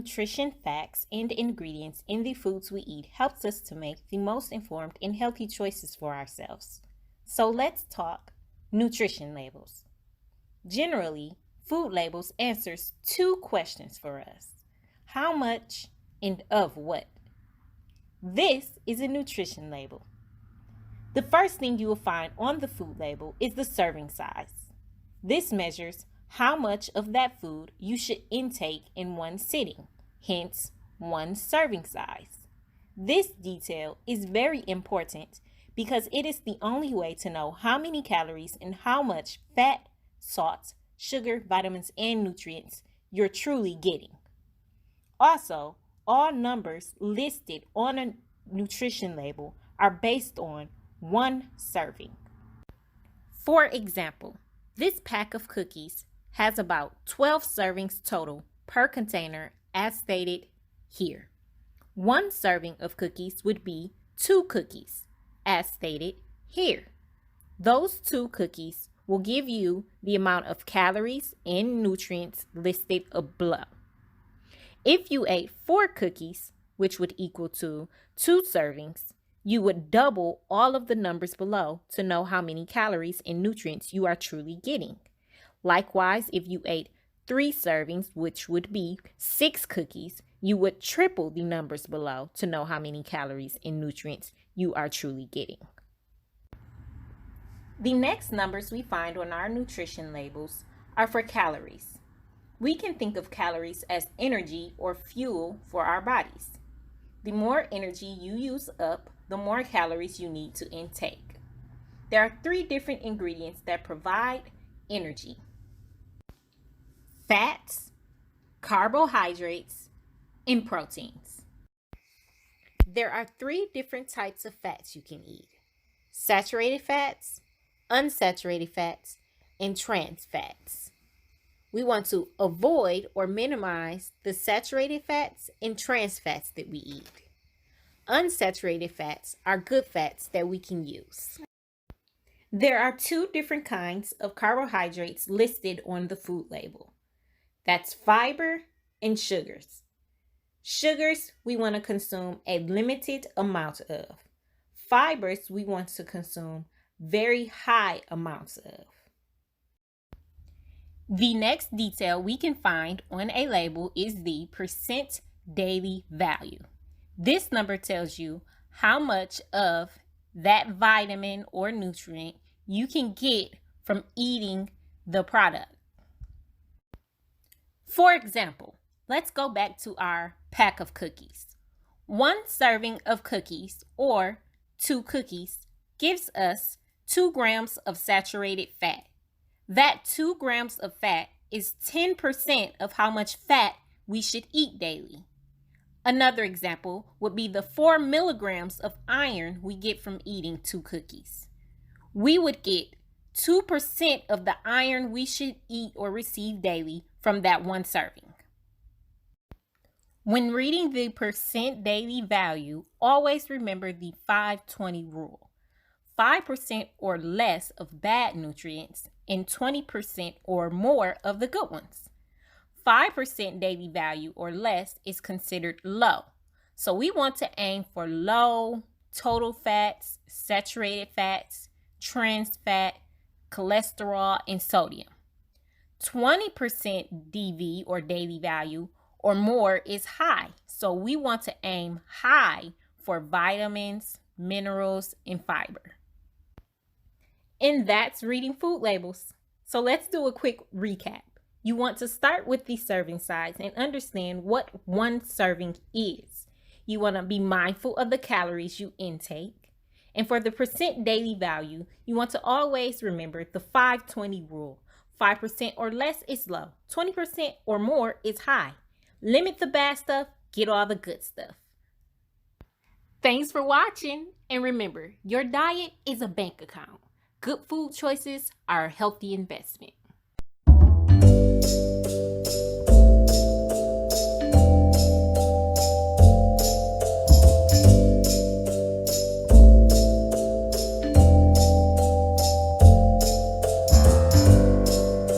nutrition facts and ingredients in the foods we eat helps us to make the most informed and healthy choices for ourselves. So let's talk nutrition labels. Generally, food labels answers two questions for us. How much and of what? This is a nutrition label. The first thing you will find on the food label is the serving size. This measures how much of that food you should intake in one sitting, hence one serving size. This detail is very important because it is the only way to know how many calories and how much fat, salt, sugar, vitamins, and nutrients you're truly getting. Also, all numbers listed on a nutrition label are based on one serving. For example, this pack of cookies has about 12 servings total per container as stated here. One serving of cookies would be 2 cookies as stated here. Those 2 cookies will give you the amount of calories and nutrients listed below. If you ate 4 cookies, which would equal to 2 servings, you would double all of the numbers below to know how many calories and nutrients you are truly getting. Likewise, if you ate 3 servings, which would be 6 cookies, you would triple the numbers below to know how many calories and nutrients you are truly getting. The next numbers we find on our nutrition labels are for calories. We can think of calories as energy or fuel for our bodies. The more energy you use up, the more calories you need to intake. There are 3 different ingredients that provide energy: fats, carbohydrates, and proteins. There are 3 different types of fats you can eat: saturated fats, unsaturated fats, and trans fats. We want to avoid or minimize the saturated fats and trans fats that we eat. Unsaturated fats are good fats that we can use. There are 2 different kinds of carbohydrates listed on the food label. That's fiber and sugars. Sugars we want to consume a limited amount of. Fibers we want to consume very high amounts of. The next detail we can find on a label is the percent daily value. This number tells you how much of that vitamin or nutrient you can get from eating the product. For example, let's go back to our pack of cookies. 1 serving of cookies, or 2 cookies, gives us 2 grams of saturated fat. That 2 grams of fat is 10% of how much fat we should eat daily. Another example would be the 4 milligrams of iron we get from eating 2 cookies. We would get 2% of the iron we should eat or receive daily from that 1 serving. When reading the percent daily value, always remember the 5-20 rule. 5% or less of bad nutrients and 20% or more of the good ones. 5% daily value or less is considered low. So we want to aim for low total fats, saturated fats, trans fat, cholesterol, and sodium. 20% DV or daily value or more is high. So we want to aim high for vitamins, minerals, and fiber. And that's reading food labels. So let's do a quick recap. You want to start with the serving size and understand what 1 serving is. You want to be mindful of the calories you intake. And for the percent daily value, you want to always remember the 5-20 rule. 5% or less is low. 20% or more is high. Limit the bad stuff, get all the good stuff. Thanks for watching. And remember, your diet is a bank account. Good food choices are a healthy investment.